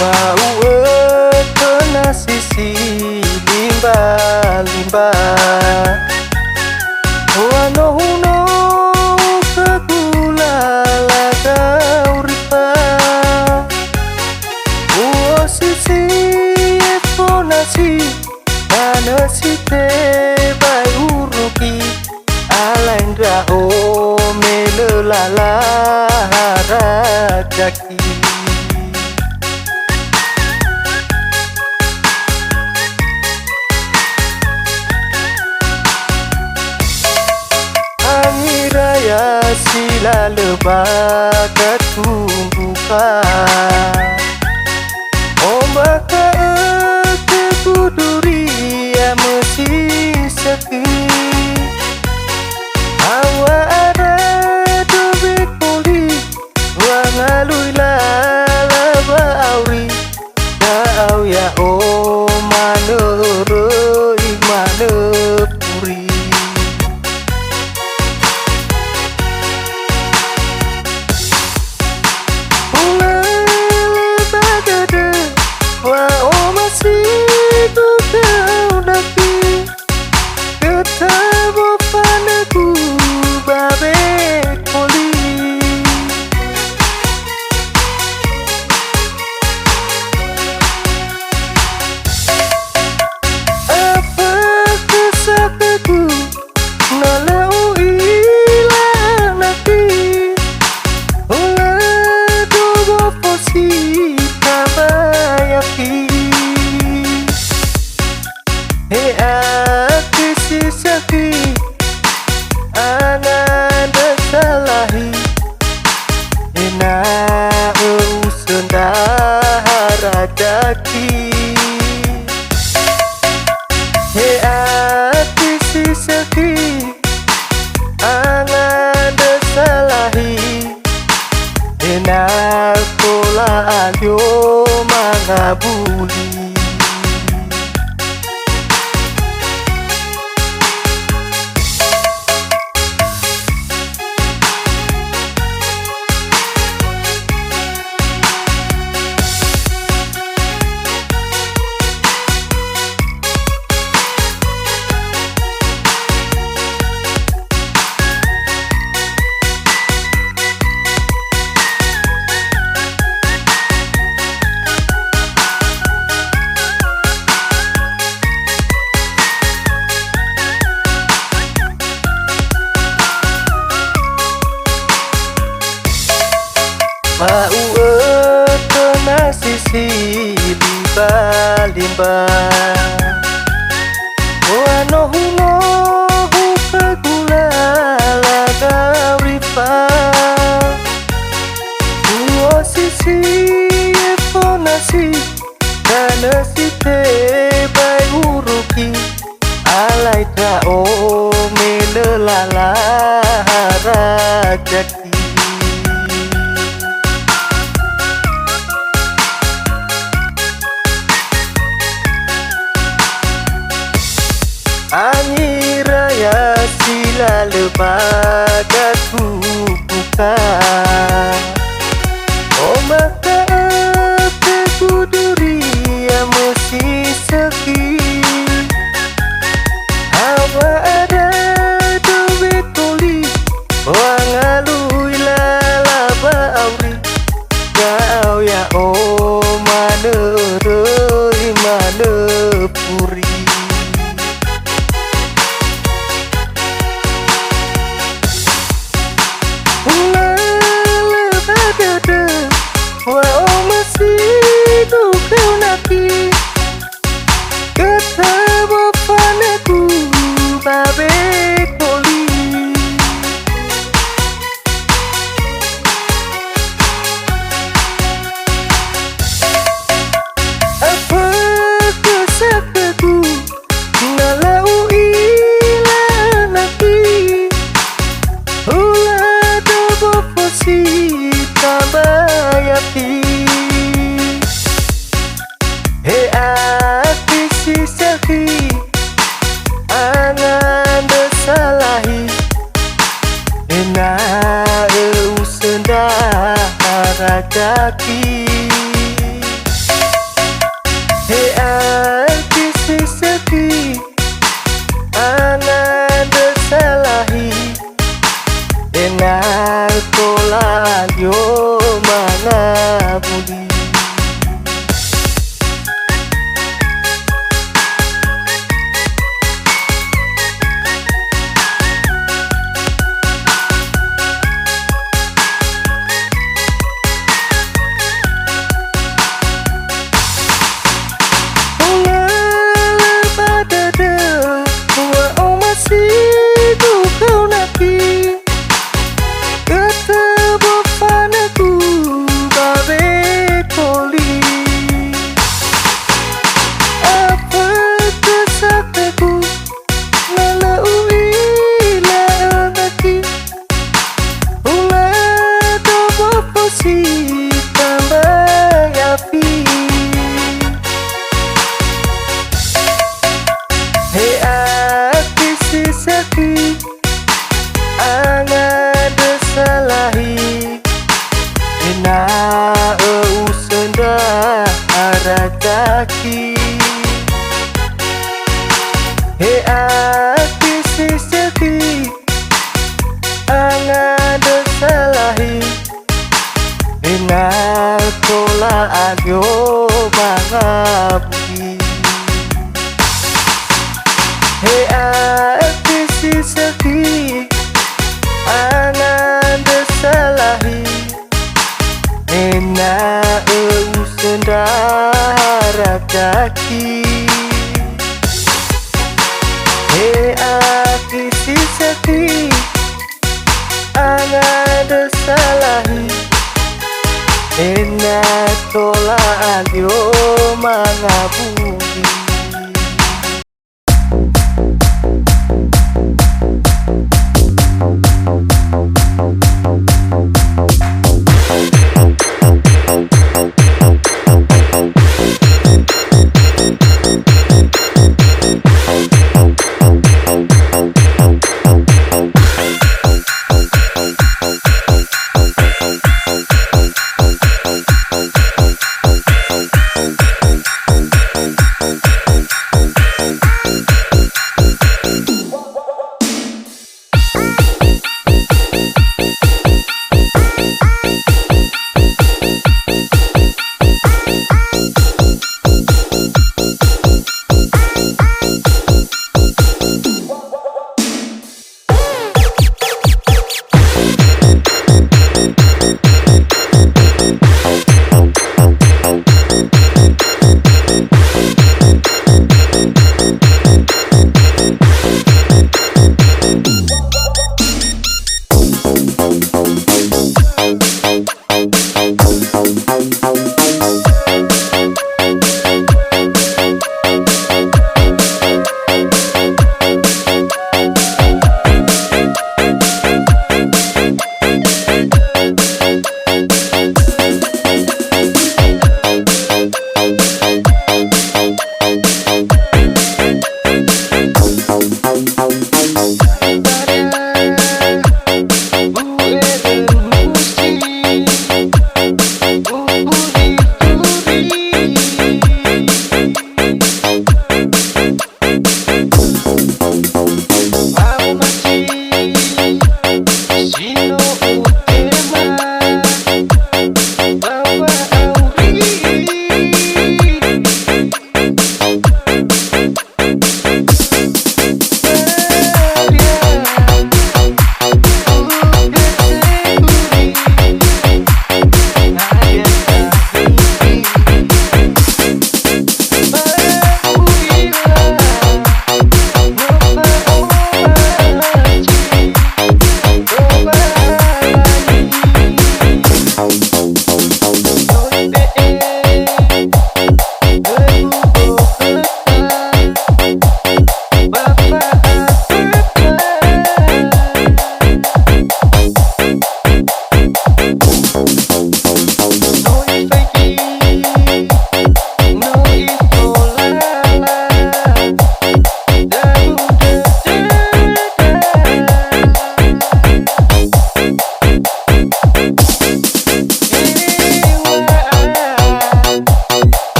Bau kena sisi limba-limba Wano huno kagula laga uripa Uo sisi efonasi Mana site bai uruki Alaindra o melelala harajaki Raya sila lebah ketumbukan Ombak ke kuduri ya mesti seki Awa ada dobe kuli Wangalui laba auri Kau ya o maneroi manepuri Daki He ati si seki Angan desalahi Enak kola alyo mangabuli Bau kena sisi limba-limba Wano huno kagula laga uripa Uo sisi efonasi Kana site bai uruki Alaida o melelala harajaki Anyi raya sila lebah ketumbukan Ombak ke kuduri ya mesti seki Hawa ada dobe kuli Wangalui lalaba auri Kau ya o maneroi manepuri kaki. Hei hati si sedih, angada salahi, ingat tolak agyo bangapi. Hei hati si sedih, angada salahi, enak sendara kaki. Hei hati si sedih, angada salahi, enak tolak agyo mangabudi.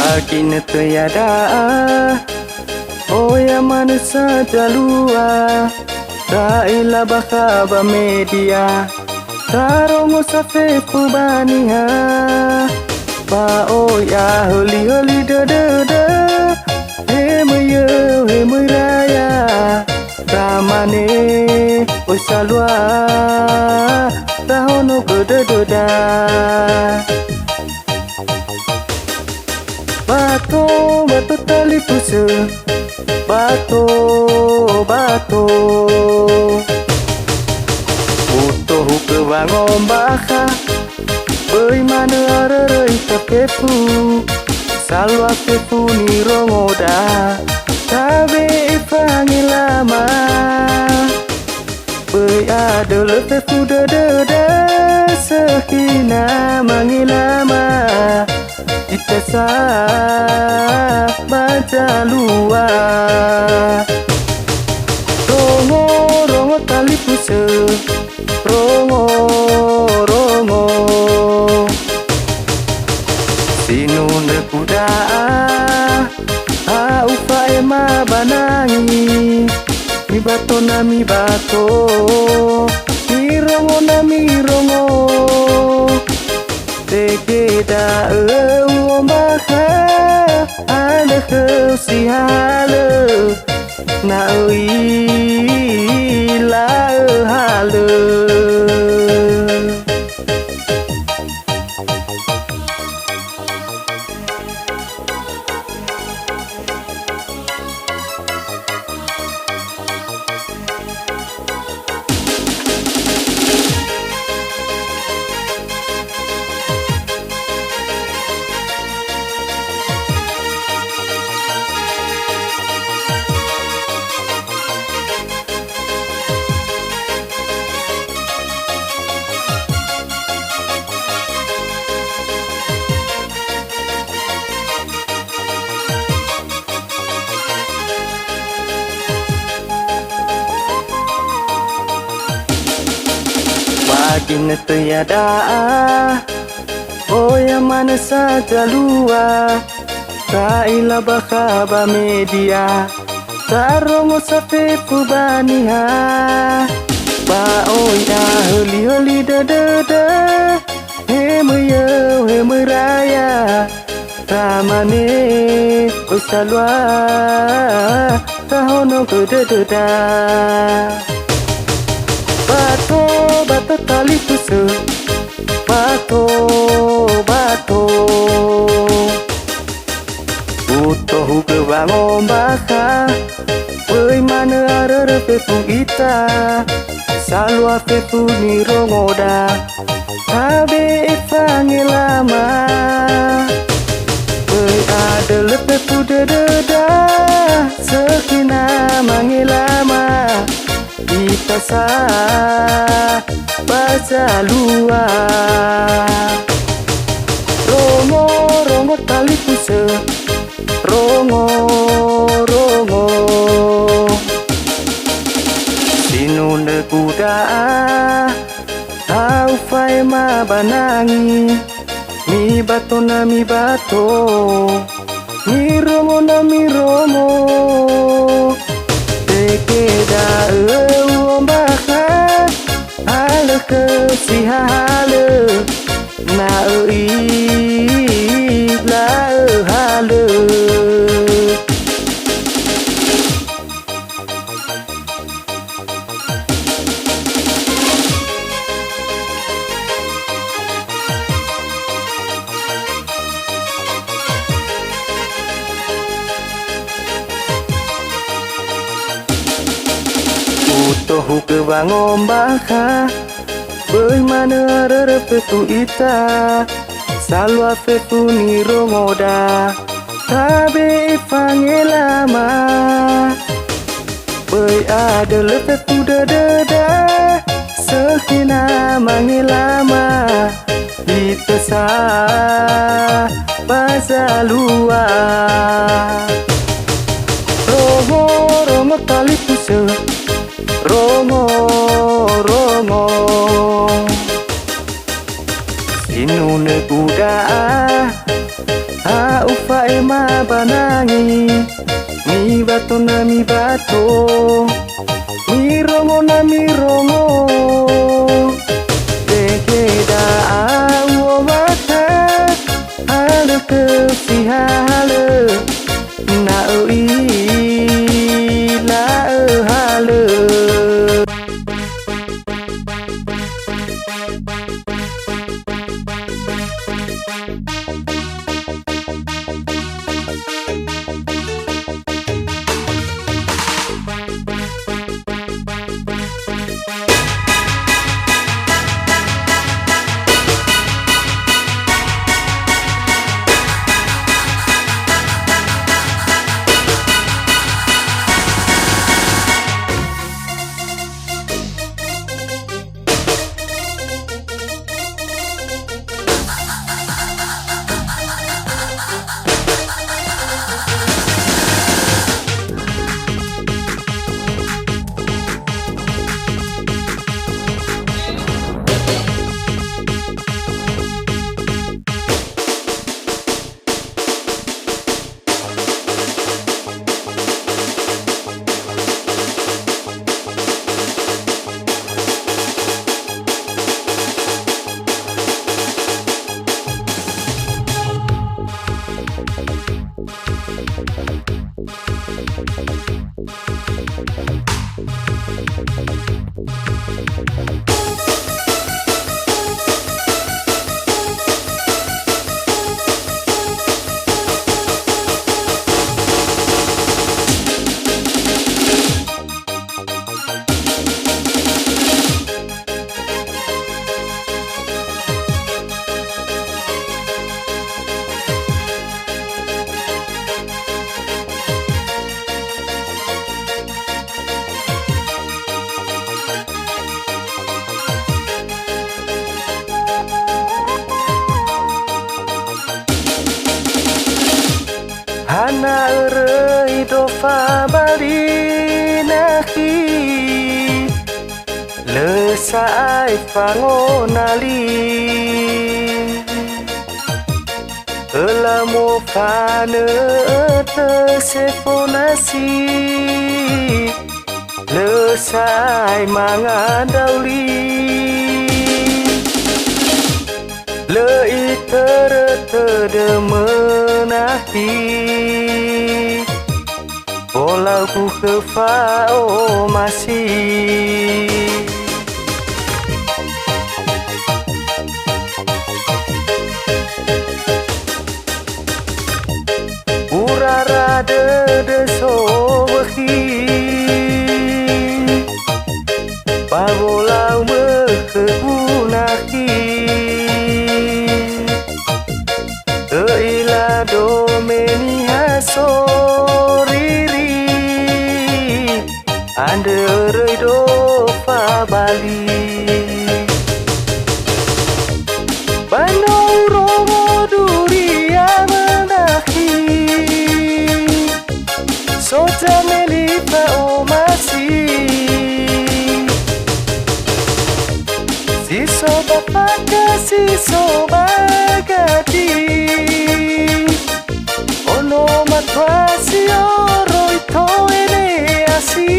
Baginda tiada oh ya mana saja lua Raila bakaba media Tarongo sa fefu baniha Ba oh ya holi holi da da da He muyo he muraya Ramane oi salwa Tahono goda goda Bato, bato tali pusa Bato, bato Uto huke bangom baka Boi mana ararei tapepu Salwa pepu ni rongoda Tabe ifangi lama Boi adole pepu da da da Sekina mangilama Kita sah baca luar Rongo, rongo tali pusa Rongo, rongo Sinunda kuda Aupa ema banangi Mi bato na mi bato Mi rongo na mi rongo Tegeda uombaha Ala si hala Na ila hala Baginda tiada oh ya mana saja lua Raila bakaba media Tarongo sa pepu baniha Ba oh ya holi holi da da da He muyo he muraya Ramane oi salwa Tahono goda goda Bato, bato tali pusa Bato, bato Uto huke bangom baka Boi mana arara pepu ita Salwa pepu ni rongoda Tabe ifangi lama Boi adele pepu da da da Sekina mangilama Kita sah baca luar Rongo, rongo tali pusa Rongo, rongo Sinunda kuda Au fai ma banangi Mi bato na mi bato Mi rongo na mi rongo Tegeda uombaha Ala si hala Na ila hala Uto huke bangom baka Boi mana arara pepu ita Salwa pepu ni rongoda Tabe ifangi lama Boi adele pepu da da da Sekina mangilama Kita sah baca luar Rongo, rongo tali pusa Rongo, rongo inune kuda ufa ema banangi mi bato na mi bato mi rongo na mi rongo tekeda awo mata hale ke si hale na ui la hale. Hana erei dofa bali nahi lesai fangonali elamo fane te sefonasi lesai mangadauli le itere menahi walau ku kefao masih urara de sobehi babolau mekegunahi Eila domeni hasoriri Anderei dofa bali Bandau rogo duria menahi Sota melipa omasi Siso bapaka siso bagati Ono matwasi oroi toene asi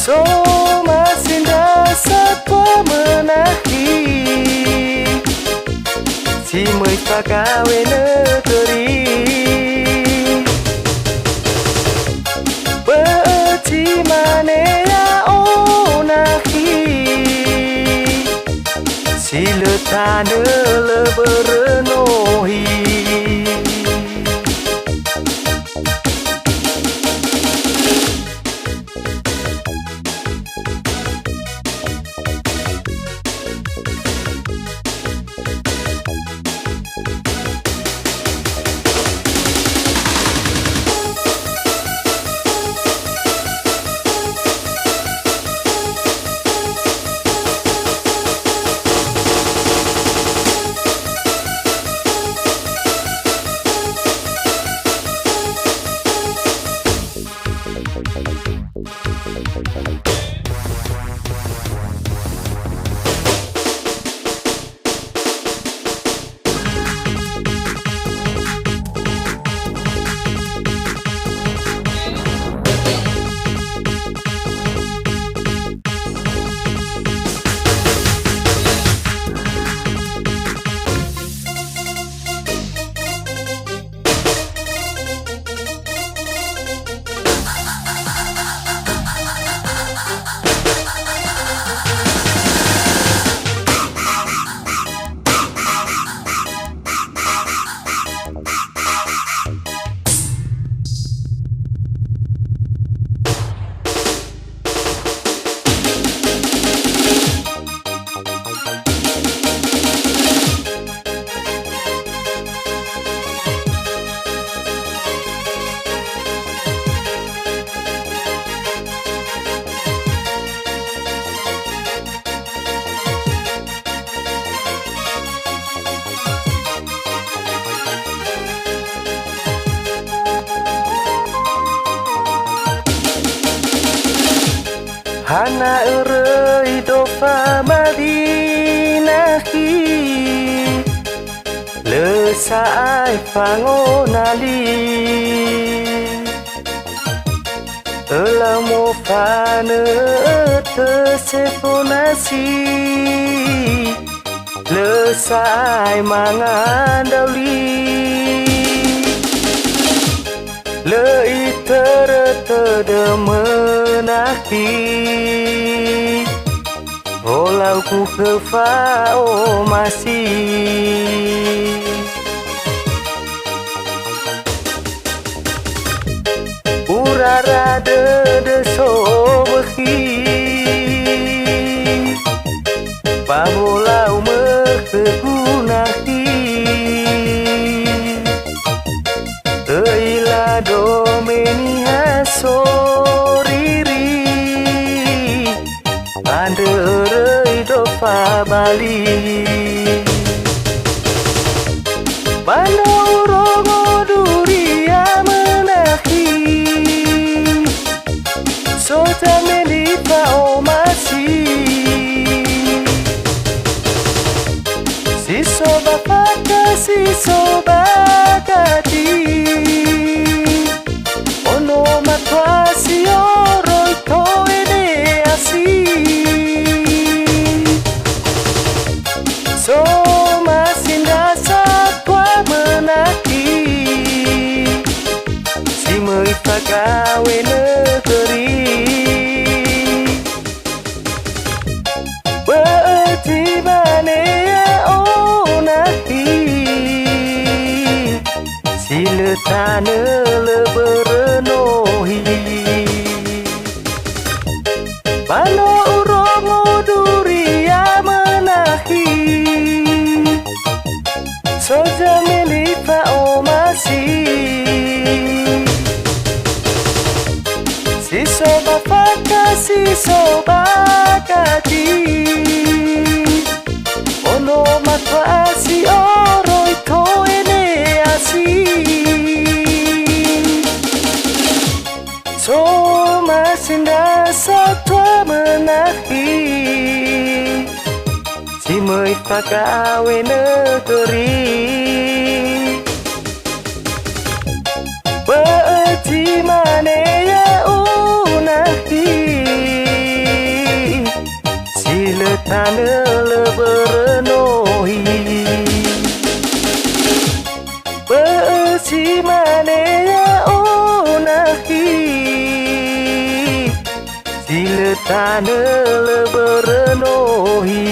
So masinda satwa menahi Si mới pagawe negeri Beti manea onahi Si letane leberenohi la erei dofa madinahi le saai fangonali elamo fane te seponasi le saai mangandauli le itere tedemenahi olau ku kefao masih urara de sobehi pamolau mekegunahi eila domeni hasoriri anderei dofa bali Bano urongo duria menahi Sota melipa o masih Si soba pata si soba kati Ono matwa si oroi koene asi So masinda satwa menaki Si meipagawe negeri Berarti mana onahi Si letane leberenohi Bano urongo duria menahi Soja milipa o masih Si soba faka si soba kati Ono matwa si oroi koene asi So masinda satwa menahi Si meipagawe negeri Berarti mana ya unahi Si letane leberenohi Berarti mana ya unahi Si letane leberenohi